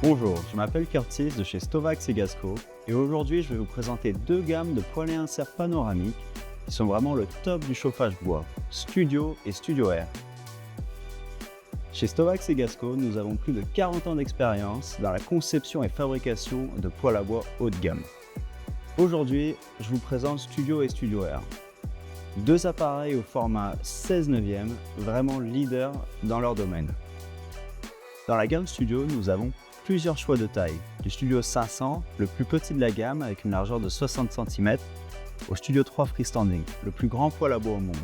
Bonjour, je m'appelle Curtis de chez Stovax et Gasco et aujourd'hui je vais vous présenter deux gammes de poêles et inserts panoramiques qui sont vraiment le top du chauffage bois, Studio et Studio Air. Chez Stovax et Gasco, nous avons plus de 40 ans d'expérience dans la conception et fabrication de poêles à bois haut de gamme. Aujourd'hui, je vous présente Studio et Studio Air. Deux appareils au format 16/9, vraiment leaders dans leur domaine. Dans la gamme Studio, nous avons plusieurs choix de taille, du Studio 500, le plus petit de la gamme avec une largeur de 60 cm, au Studio 3 Freestanding, le plus grand poêle à bois au monde.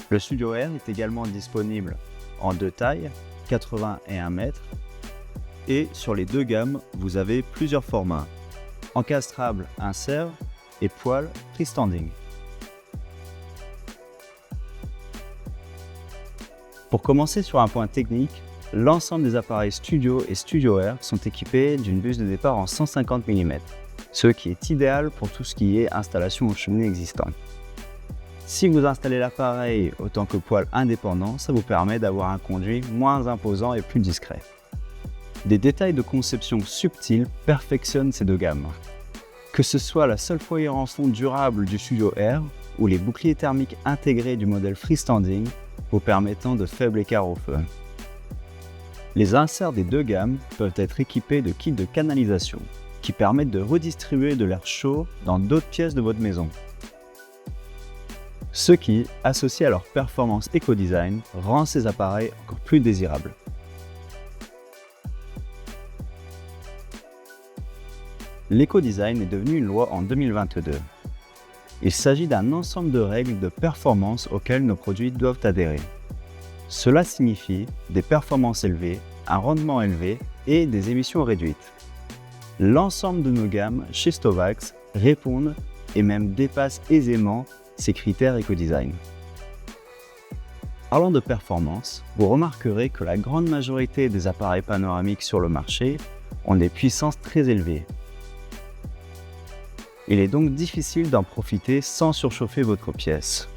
Le Studio Air est également disponible en deux tailles, 80 et 1 m, et sur les deux gammes, vous avez plusieurs formats, encastrable insert et poêle freestanding. Pour commencer sur un point technique, l'ensemble des appareils Studio et Studio Air sont équipés d'une buse de départ en 150 mm, ce qui est idéal pour tout ce qui est installation aux cheminées existantes. Si vous installez l'appareil autant que poêle indépendant, ça vous permet d'avoir un conduit moins imposant et plus discret. Des détails de conception subtils perfectionnent ces deux gammes. Que ce soit la seule foyer en fond durable du Studio Air ou les boucliers thermiques intégrés du modèle Freestanding vous permettant de faibles écarts au feu. Les inserts des deux gammes peuvent être équipés de kits de canalisation qui permettent de redistribuer de l'air chaud dans d'autres pièces de votre maison. Ce qui, associé à leur performance éco-design, rend ces appareils encore plus désirables. L'éco-design est devenu une loi en 2022. Il s'agit d'un ensemble de règles de performance auxquelles nos produits doivent adhérer. Cela signifie des performances élevées, un rendement élevé et des émissions réduites. L'ensemble de nos gammes chez Stovax répondent et même dépassent aisément ces critères éco-design. Parlant de performance, vous remarquerez que la grande majorité des appareils panoramiques sur le marché ont des puissances très élevées. Il est donc difficile d'en profiter sans surchauffer votre pièce.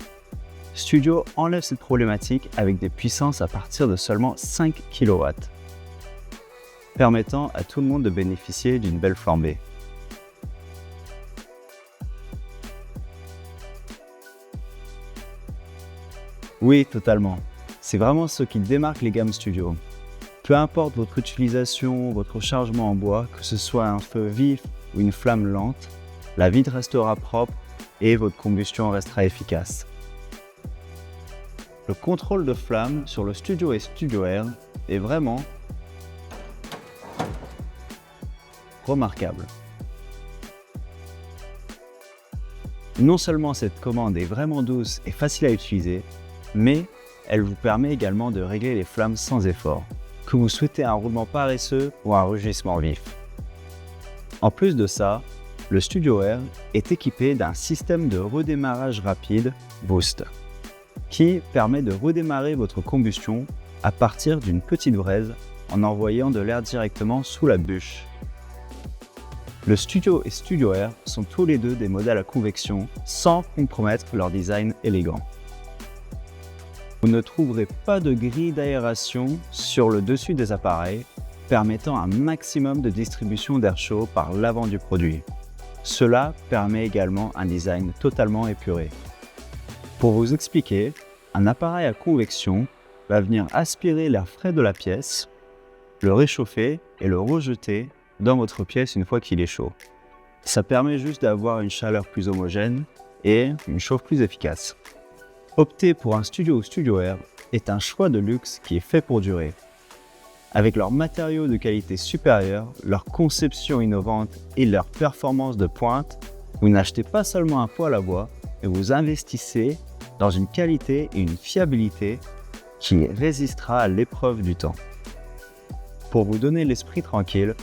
Studio enlève cette problématique avec des puissances à partir de seulement 5 kW, permettant à tout le monde de bénéficier d'une belle flambée. Oui, totalement. C'est vraiment ce qui démarque les gammes Studio. Peu importe votre utilisation, votre chargement en bois, que ce soit un feu vif ou une flamme lente, la vide restera propre et votre combustion restera efficace. Le contrôle de flamme sur le Studio et Studio Air est vraiment remarquable. Non seulement cette commande est vraiment douce et facile à utiliser, mais elle vous permet également de régler les flammes sans effort, que vous souhaitez un roulement paresseux ou un rugissement vif. En plus de ça, le Studio Air est équipé d'un système de redémarrage rapide Boost, qui permet de redémarrer votre combustion à partir d'une petite braise en envoyant de l'air directement sous la bûche. Le Studio et Studio Air sont tous les deux des modèles à convection sans compromettre leur design élégant. Vous ne trouverez pas de grille d'aération sur le dessus des appareils, permettant un maximum de distribution d'air chaud par l'avant du produit. Cela permet également un design totalement épuré. Pour vous expliquer, un appareil à convection va venir aspirer l'air frais de la pièce, le réchauffer et le rejeter dans votre pièce une fois qu'il est chaud. Ça permet juste d'avoir une chaleur plus homogène et une chauffe plus efficace. Opter pour un Studio ou Studio Air est un choix de luxe qui est fait pour durer. Avec leurs matériaux de qualité supérieure, leur conception innovante et leur performance de pointe, vous n'achetez pas seulement un poêle à bois, mais vous investissez dans une qualité et une fiabilité qui résistera à l'épreuve du temps. Pour vous donner l'esprit tranquille,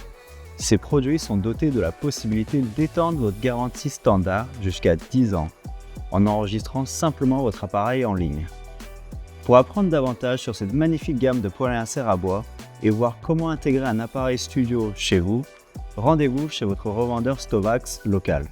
ces produits sont dotés de la possibilité d'étendre votre garantie standard jusqu'à 10 ans, en enregistrant simplement votre appareil en ligne. Pour apprendre davantage sur cette magnifique gamme de poêles et inserts à bois et voir comment intégrer un appareil Studio chez vous, rendez-vous chez votre revendeur Stovax local.